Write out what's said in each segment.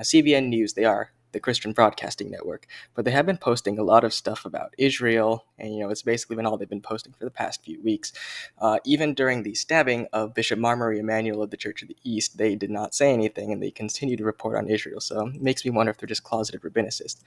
Now, CBN News, they are the Christian Broadcasting Network, but they have been posting a lot of stuff about Israel, and it's basically been all they've been posting for the past few weeks. Even during the stabbing of Bishop Marbury Emanuel of the Church of the East, they did not say anything, and they continue to report on Israel. So it makes me wonder if they're just closeted rabbinicists.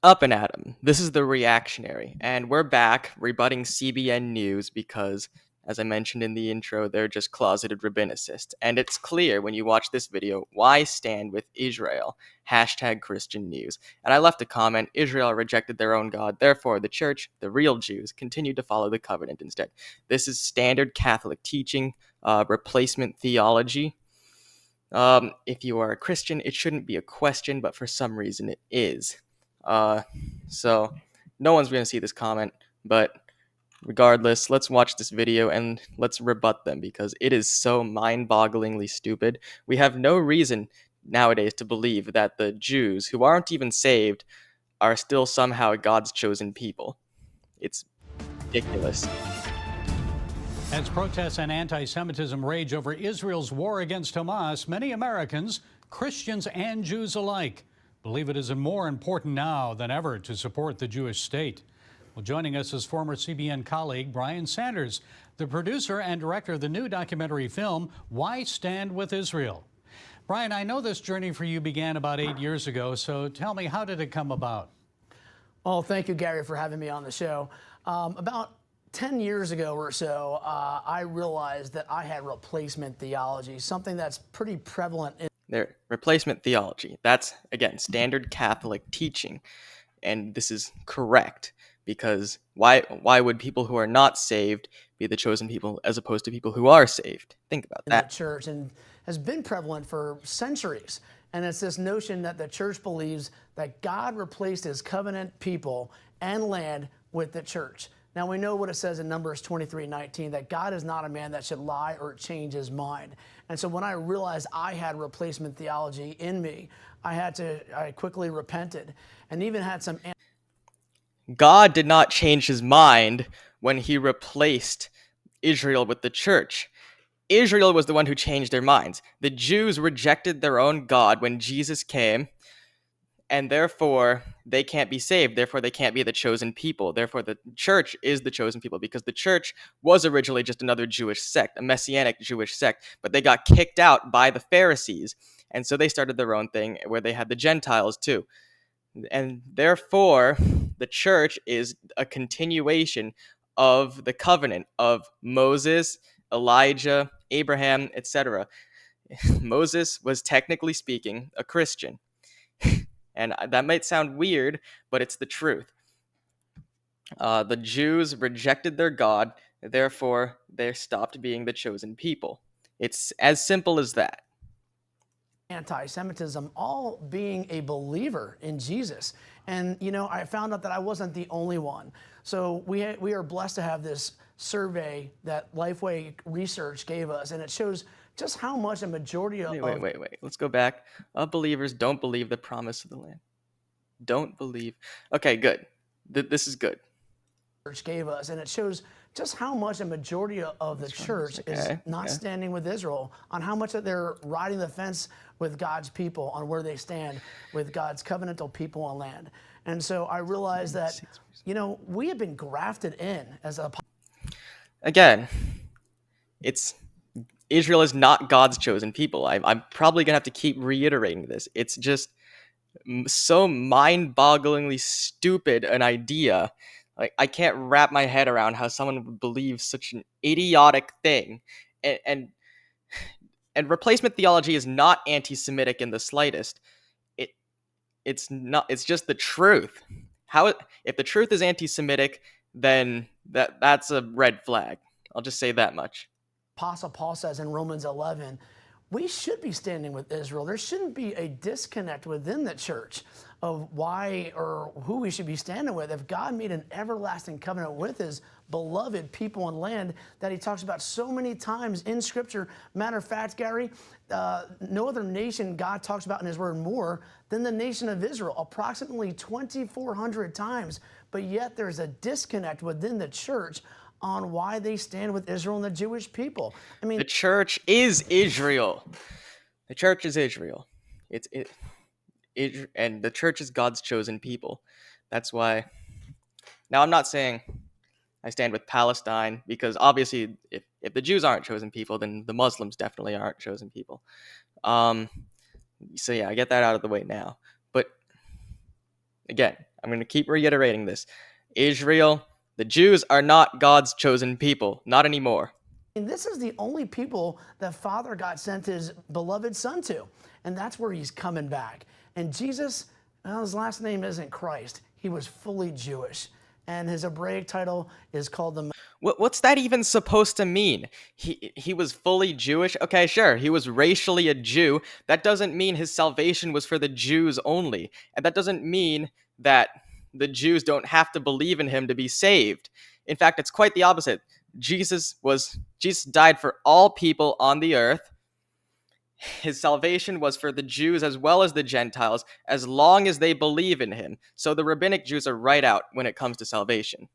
Up and at 'em. This is the reactionary, and we're back rebutting CBN News because, as I mentioned in the intro, they're just closeted rabbinicists. And it's clear when you watch this video why stand with Israel. #Christian News. And I left a comment, Israel rejected their own God, therefore the church, the real Jews, continued to follow the covenant instead. This is standard Catholic teaching, replacement theology. If you are a Christian, it shouldn't be a question, but for some reason it is. So no one's going to see this comment, but regardless, let's watch this video and let's rebut them because it is so mind-bogglingly stupid. We have no reason nowadays to believe that the Jews, who aren't even saved, are still somehow God's chosen people. It's ridiculous. As protests and anti-Semitism rage over Israel's war against Hamas, many Americans, Christians and Jews alike, believe it is more important now than ever to support the Jewish state. Well, joining us is former CBN colleague Brian Sanders, the producer and director of the new documentary film, Why Stand with Israel? Brian, I know this journey for you began about 8 years ago, so tell me, how did it come about? Well, thank you, Gary, for having me on the show. About 10 years ago or so, I realized that I had replacement theology, something that's pretty prevalent in Their replacement theology. That's, again, standard Catholic teaching. And this is correct because why would people who are not saved be the chosen people as opposed to people who are saved? Think about that. The church, and has been prevalent for centuries. And it's this notion that the church believes that God replaced his covenant people and land with the church. Now, we know what it says in Numbers 23:19, that God is not a man that should lie or change his mind. And so when I realized I had replacement theology in me, I quickly repented and even had some... God did not change his mind when he replaced Israel with the church. Israel was the one who changed their minds. The Jews rejected their own God when Jesus came, and therefore they can't be saved. Therefore, they can't be the chosen people. Therefore, the church is the chosen people because the church was originally just another Jewish sect, a messianic Jewish sect, but they got kicked out by the Pharisees. And so they started their own thing where they had the Gentiles too. And therefore, the church is a continuation of the covenant of Moses, Elijah, Abraham, etc. Moses was, technically speaking, a Christian. And that might sound weird, but it's the truth. The Jews rejected their God, therefore they stopped being the chosen people. It's as simple as that. Anti-Semitism, all being a believer in Jesus. And, I found out that I wasn't the only one. So we are blessed to have this survey that Lifeway Research gave us, and it shows just how much a majority of... Wait. Let's go back. Believers don't believe the promise of the land. Don't believe. Okay, good. This is good. Gave us, and it shows just how much a majority of the church is not standing with Israel, on how much that they're riding the fence with God's people, on where they stand with God's covenantal people on land. And so I realized that, we have been grafted in as a... Again, Israel is not God's chosen people. I'm probably going to have to keep reiterating this. It's just so mind-bogglingly stupid an idea. Like, I can't wrap my head around how someone would believe such an idiotic thing. And replacement theology is not anti-Semitic in the slightest. It's not. It's just the truth. If the truth is anti-Semitic, then that's a red flag. I'll just say that much. Apostle Paul says in Romans 11, we should be standing with Israel. There shouldn't be a disconnect within the church of why or who we should be standing with. If God made an everlasting covenant with his beloved people and land that he talks about so many times in Scripture. Matter of fact, Gary, no other nation God talks about in his word more than the nation of Israel, approximately 2,400 times. But yet there's a disconnect within the church on why they stand with Israel and the Jewish people. I mean, The church is Israel. The church is Israel. And the church is God's chosen people. That's why. Now, I'm not saying I stand with Palestine, because obviously, if the Jews aren't chosen people, then the Muslims definitely aren't chosen people. So yeah, I get that out of the way now. But again, I'm going to keep reiterating this. Israel, the Jews are not God's chosen people. Not anymore. and this is the only people that Father God sent his beloved Son to. And that's where he's coming back. And Jesus, well, his last name isn't Christ. He was fully Jewish. And his Hebraic title is called the... What's that even supposed to mean? He was fully Jewish? Okay, sure, he was racially a Jew. That doesn't mean his salvation was for the Jews only. And that doesn't mean that the Jews don't have to believe in him to be saved. In fact, it's quite the opposite. Jesus died for all people on the earth. His salvation was for the Jews as well as the Gentiles, as long as they believe in him. So the rabbinic Jews are right out when it comes to salvation.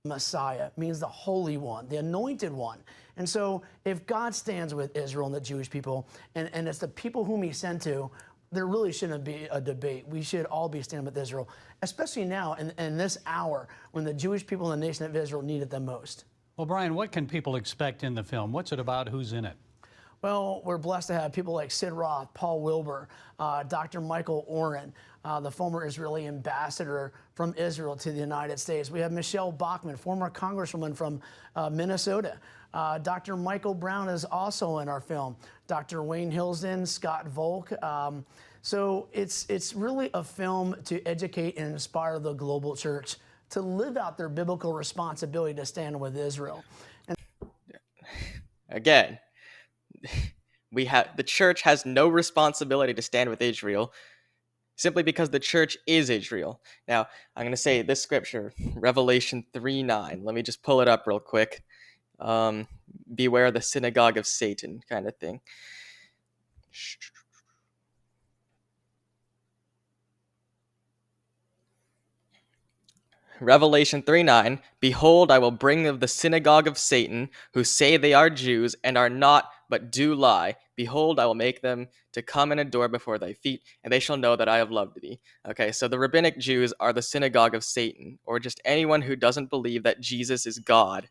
Messiah means the Holy One, the Anointed One. And so if God stands with Israel and the Jewish people, and it's the people whom he sent to, there really shouldn't be a debate. We should all be standing with Israel, especially now in this hour when the Jewish people and the nation of Israel need it the most. Well, Brian, what can people expect in the film? What's it about? Who's in it? Well, we're blessed to have people like Sid Roth, Paul Wilbur, Dr. Michael Oren, the former Israeli ambassador from Israel to the United States. We have Michelle Bachmann, former congresswoman from Minnesota. Dr. Michael Brown is also in our film. Dr. Wayne Hilsden, Scott Volk. So it's really a film to educate and inspire the global church to live out their biblical responsibility to stand with Israel. And again, the church has no responsibility to stand with Israel, simply because the church is Israel. Now, I'm going to say this scripture, Revelation 3:9. Let me just pull it up real quick. Beware the synagogue of Satan, kind of thing. Revelation 3:9, behold, I will bring of the synagogue of Satan, who say they are Jews, and are not, but do lie. Behold, I will make them to come and adore before thy feet, and they shall know that I have loved thee. Okay, so the rabbinic Jews are the synagogue of Satan, or just anyone who doesn't believe that Jesus is God.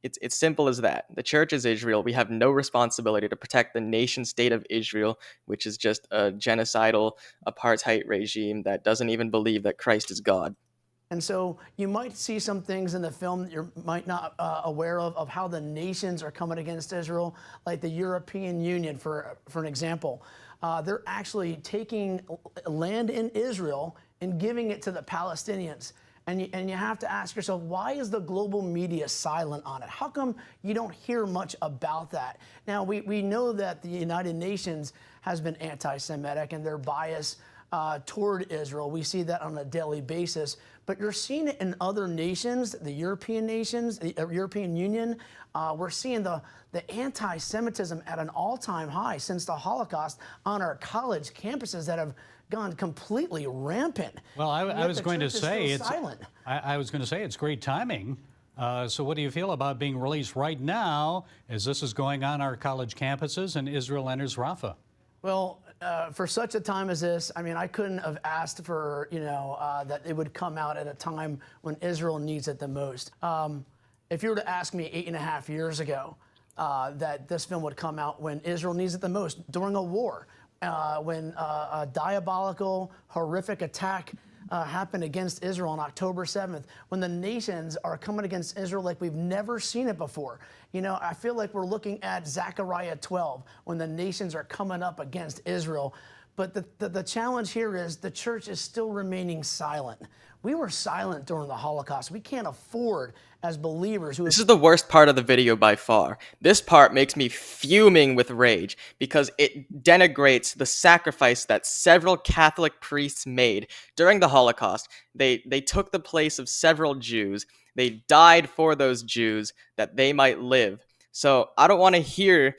It's simple as that. The church is Israel. We have no responsibility to protect the nation state of Israel, which is just a genocidal apartheid regime that doesn't even believe that Christ is God. And so you might see some things in the film that you might not aware of how the nations are coming against Israel, like the European Union, for an example. They're actually taking land in Israel and giving it to the Palestinians. And you have to ask yourself, why is the global media silent on it? How come you don't hear much about that? Now, we know that the United Nations has been anti-Semitic and their bias toward Israel. We see that on a daily basis. But you're seeing it in other nations, the European nations, the European Union. We're seeing the anti-Semitism at an all-time high since the Holocaust on our college campuses that have gone completely rampant. Well, I was going to say it's silent. I was going to say it's great timing. So what do you feel about being released right now as this is going on our college campuses and Israel enters Rafah? Well, for such a time as this, I mean, I couldn't have asked for, that it would come out at a time when Israel needs it the most. If you were to ask me 8.5 years ago that this film would come out when Israel needs it the most, during a war, when a diabolical, horrific attack happened against Israel on October 7th, when the nations are coming against Israel like we've never seen it before. I feel like we're looking at Zechariah 12, when the nations are coming up against Israel. But the challenge here is the church is still remaining silent. We were silent during the Holocaust. We can't afford, as believers who have This is the worst part of the video by far. This part makes me fuming with rage because it denigrates the sacrifice that several Catholic priests made during the Holocaust. They took the place of several Jews. They died for those Jews that they might live. So I don't want to hear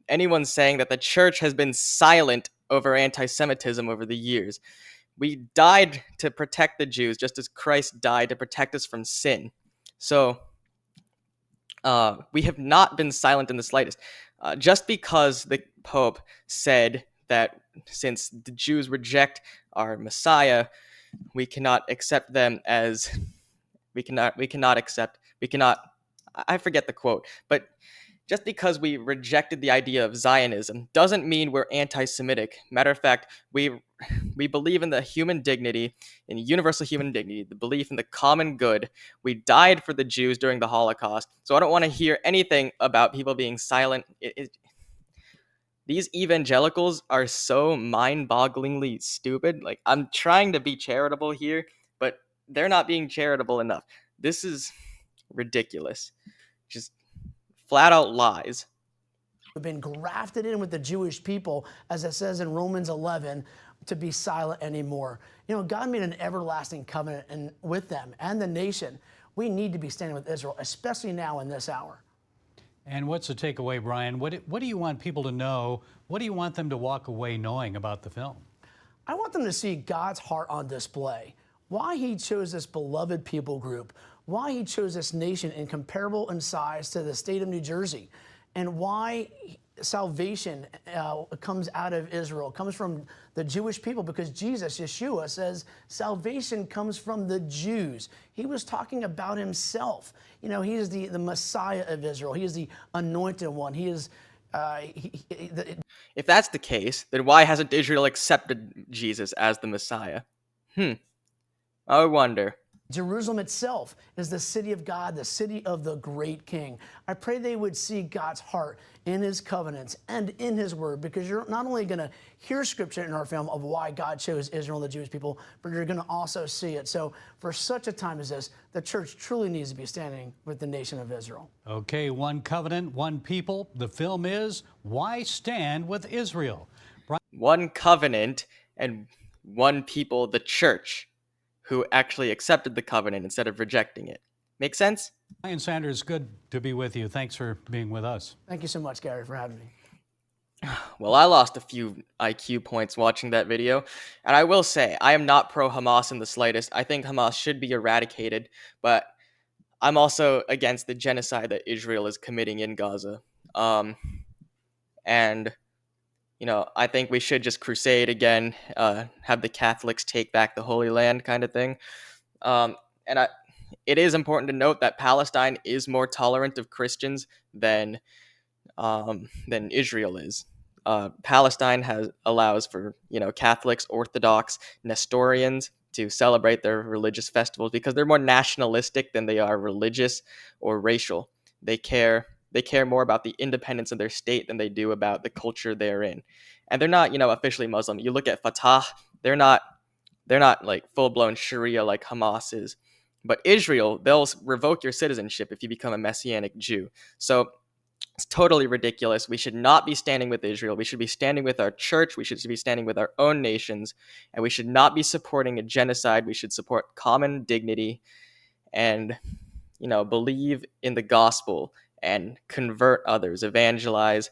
anyone saying that the church has been silent over anti-Semitism over the years. We died to protect the Jews just as Christ died to protect us from sin. So we have not been silent in the slightest. Just because the Pope said that since the Jews reject our Messiah, we cannot accept them as we cannot I forget the quote, but just because we rejected the idea of Zionism doesn't mean we're anti-Semitic. Matter of fact, we believe in the human dignity, in universal human dignity, the belief in the common good. We died for the Jews during the Holocaust, so I don't want to hear anything about people being silent. These evangelicals are so mind-bogglingly stupid. Like, I'm trying to be charitable here, but they're not being charitable enough. This is ridiculous. Just flat out lies. been grafted in with the Jewish people, as it says in Romans 11, to be silent anymore. You know, God made an everlasting covenant with them and the nation. We need to be standing with Israel, especially now in this hour. And what's the takeaway, Brian? What do you want people to know? What do you want them to walk away knowing about the film? I want them to see God's heart on display. Why he chose this beloved people group, why he chose this nation incomparable in size to the state of New Jersey, and why salvation comes out of Israel, comes from the Jewish people, because Jesus, Yeshua, says salvation comes from the Jews. He was talking about himself. You know, he is the Messiah of Israel. He is the anointed one. He is... If that's the case, then why hasn't Israel accepted Jesus as the Messiah? I wonder. Jerusalem itself is the city of God, the city of the great King. I pray they would see God's heart in his covenants and in his word, because you're not only going to hear scripture in our film of why God chose Israel and the Jewish people, but you're going to also see it. So for such a time as this, the church truly needs to be standing with the nation of Israel. Okay, one covenant, one people. The film is Why Stand with Israel? One covenant and one people, the church, who actually accepted the covenant instead of rejecting it. Make sense? Brian Sanders, good to be with you. Thanks for being with us. Thank you so much, Gary, for having me. Well, I lost a few IQ points watching that video, and I will say, I am not pro-Hamas in the slightest. I think Hamas should be eradicated, but I'm also against the genocide that Israel is committing in Gaza. And, you know, I think we should just crusade again, have the Catholics take back the Holy Land kind of thing. It is important to note that Palestine is more tolerant of Christians than Israel is. Palestine allows for, you know, Catholics, Orthodox, Nestorians to celebrate their religious festivals because they're more nationalistic than they are religious or racial. They care more about the independence of their state than they do about the culture they're in. And they're not, you know, officially Muslim. You look at Fatah, they're not like full-blown Sharia like Hamas is. But Israel, they'll revoke your citizenship if you become a Messianic Jew. So it's totally ridiculous. We should not be standing with Israel. We should be standing with our church. We should be standing with our own nations. And we should not be supporting a genocide. We should support common dignity and, you know, believe in the gospel and convert others, evangelize.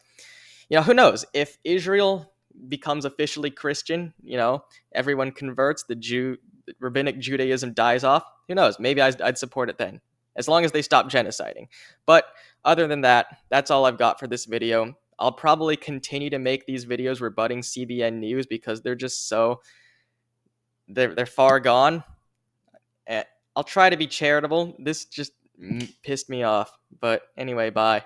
You know, who knows? If Israel becomes officially Christian, you know, everyone converts, rabbinic Judaism dies off, who knows? Maybe I'd support it then, as long as they stop genociding. But other than that, that's all I've got for this video. I'll probably continue to make these videos rebutting CBN News because they're just they're far gone. And I'll try to be charitable. This just pissed me off. But anyway, bye.